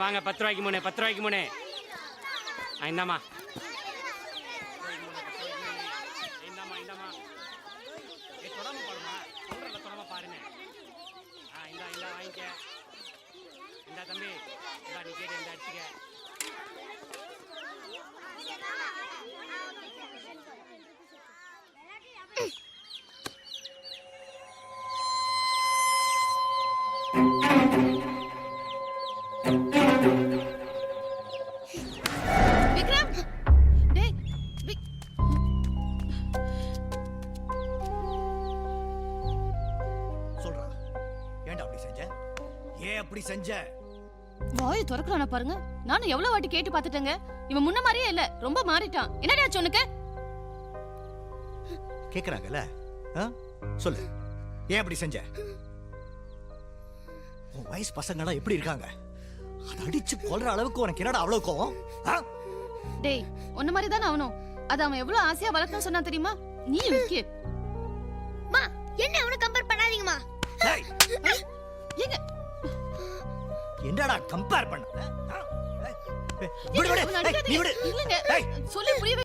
வாங்க 10 ரூபாய்க்கு 3 10 ரூபாய்க்கு 3 இந்தாம்மா இந்தாம்மா தொடாம பாருமா சொல்றல தொடாம பாருங்க இந்தா வாங்கிக்க இந்தா தம்பி இந்தா நீ கேட்டு இந்த அடிச்சுக்க அப்படி செஞ்ச வாயை திறக்கறானே பாருங்க. நானும் எவ்வளவு வாட்டி கேட்டு பார்த்துட்டேங்க. இவன் முன்ன மாதிரியே இல்ல, ரொம்ப மாறிட்டான். என்னடா ஆச்சு உனக்கு? கேக்குறாங்கல சொல்லு, ஏன் அப்படி செஞ்ச? உன் வயசு பசங்க எப்படி இருக்காங்க? அதை அடிச்சு கொல்ற அளவுக்கு உனக்கு என்னடா அவ்வளவு கோவம்? டேய், உன்ன மாதிரி தானே அவனும். அது அவன் எவ்வளவு ஆசையா வளர்க்கணும்னு சொன்னா தெரியுமா? நீ விக்கி மா, என்ன அவனை கம்பேர் பண்ணாதீங்கம்மா. ஏங்க என்னடா கம்பேர் பண்ண? இல்லங்க சொல்லி புரிய